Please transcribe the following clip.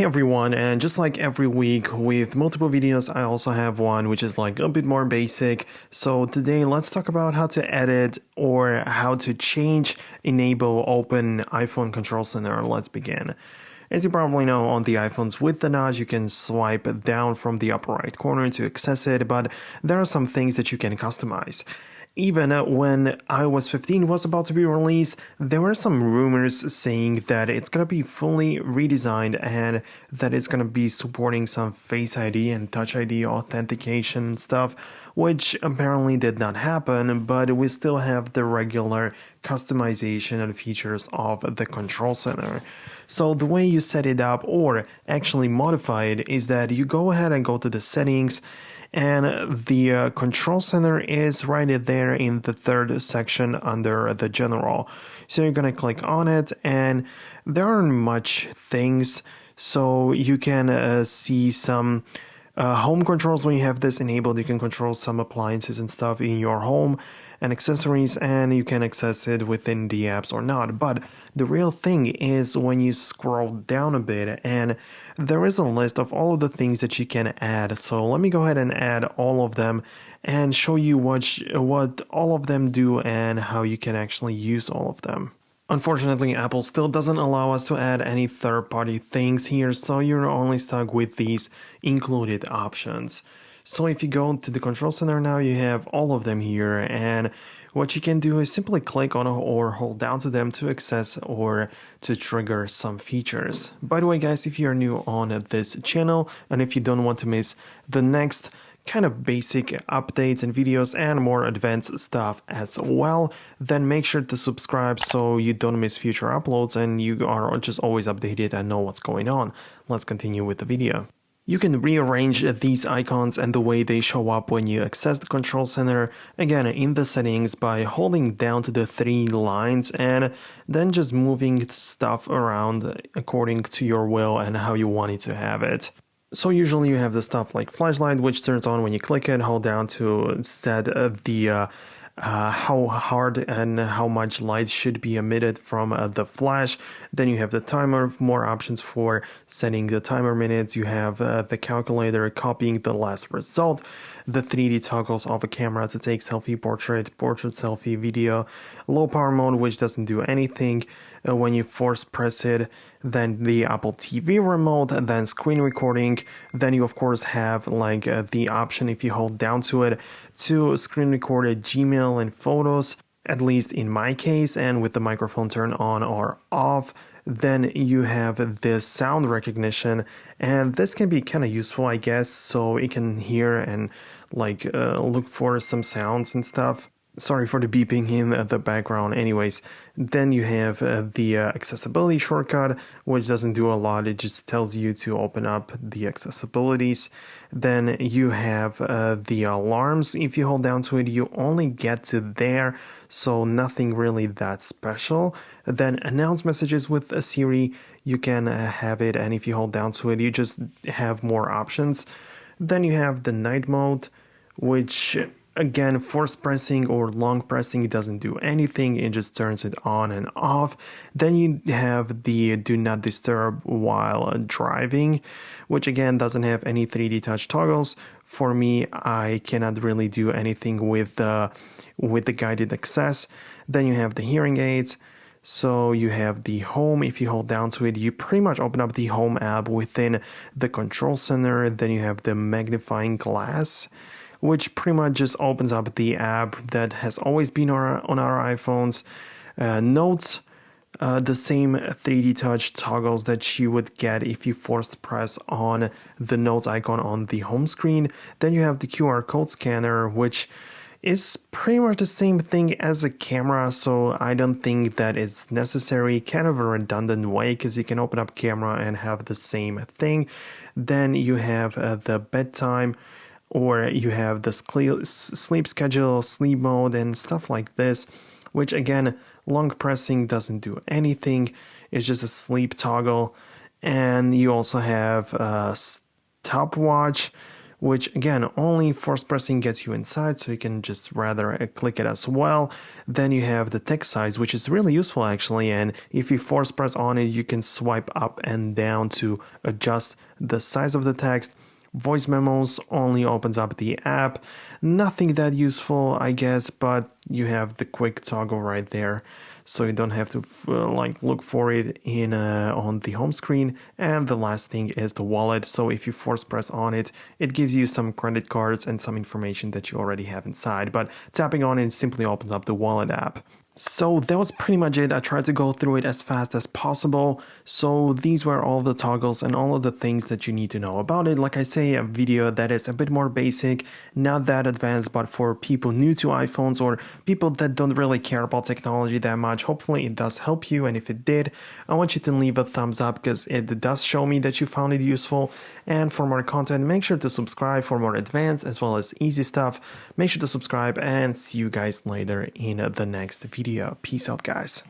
Hey everyone, and just like every week with multiple videos, I also have one which is like a bit more basic. So today let's talk about how to edit or how to change, enable, open iPhone control center. Let's begin. As you probably know, on the iPhones with the notch, you can swipe down from the upper right corner to access it, but there are some things that you can customize. Even when iOS 15 was about to be released, there were some rumors saying that it's going to be fully redesigned and that it's going to be supporting some Face ID and Touch ID authentication and stuff, which apparently did not happen, but we still have the regular customization and features of the control center. So the way you set it up or actually modify it is that you go ahead and go to the settings, and the control center is right there in the third section under the general. So you're gonna click on it, and there aren't much things. So you can see some home controls. When you have this enabled, you can control some appliances and stuff in your home and accessories, and you can access it within the apps or not. But the real thing is when you scroll down a bit, and there is a list of all of the things that you can add. So let me go ahead and add all of them and show you what all of them do and how you can actually use all of them. Unfortunately, Apple still doesn't allow us to add any third-party things here, so you're only stuck with these included options. So if you go to the control center now, you have all of them here, and what you can do is simply click on or hold down to them to access or to trigger some features. By the way, guys, if you're new on this channel and if you don't want to miss the next kind of basic updates and videos and more advanced stuff as well, then make sure to subscribe so you don't miss future uploads and you are just always updated and know what's going on. Let's continue with the video. You can rearrange these icons and the way they show up when you access the control center, again in the settings, by holding down to the three lines and then just moving stuff around according to your will and how you want it to have it. So usually you have the stuff like flashlight, which turns on when you click it, hold down to set the how hard and how much light should be emitted from the flash. Then you have the timer, more options for setting the timer minutes. You have the calculator copying the last result, the 3D toggles of a camera to take selfie, portrait selfie, video, low power mode, which doesn't do anything when you force press it, then the Apple TV remote, and then screen recording. Then you of course have like the option, if you hold down to it, to screen record Gmail and photos, at least in my case, and with the microphone turned on or off. Then you have this sound recognition, and this can be kind of useful, I guess, so it can hear and like look for some sounds and stuff. Sorry for the beeping in the background. Anyways, then you have the accessibility shortcut, which doesn't do a lot. It just tells you to open up the accessibilities. Then you have the alarms. If you hold down to it, you only get to there, so nothing really that special. Then announce messages with a Siri, you can have it, and if you hold down to it, you just have more options. Then you have the night mode, which again, force pressing or long pressing, it doesn't do anything, it just turns it on and off. Then you have the do not disturb while driving, which again doesn't have any 3D touch toggles. For me, I cannot really do anything with the guided access. Then you have the hearing aids. So you have the home. If you hold down to it, you pretty much open up the home app within the control center. Then you have the magnifying glass, which pretty much just opens up the app that has always been on our iPhones. Notes, the same 3D touch toggles that you would get if you force press on the notes icon on the home screen. Then you have the QR code scanner, which is pretty much the same thing as a camera, so I don't think that it's necessary. Kind of a redundant way, because you can open up camera and have the same thing. Then you have the bedtime, or you have the sleep schedule, sleep mode, and stuff like this, which again, long pressing doesn't do anything. It's just a sleep toggle. And you also have a stopwatch, which again, only force pressing gets you inside, so you can just rather click it as well. Then you have the text size, which is really useful actually, and if you force press on it, you can swipe up and down to adjust the size of the text. Voice memos only opens up the app. Nothing that useful, I guess, but you have the quick toggle right there, so you don't have to look for it in on the home screen. And the last thing is the wallet. So if you force press on it, it gives you some credit cards and some information that you already have inside. But tapping on it simply opens up the wallet app. So that was pretty much it. I tried to go through it as fast as possible. So these were all the toggles and all of the things that you need to know about it. Like I say, a video that is a bit more basic, not that advanced, but for people new to iPhones or people that don't really care about technology that much. Hopefully it does help you. And if it did, I want you to leave a thumbs up because it does show me that you found it useful. And for more content, make sure to subscribe for more advanced as well as easy stuff. Make sure to subscribe and see you guys later in the next video. Peace out, guys.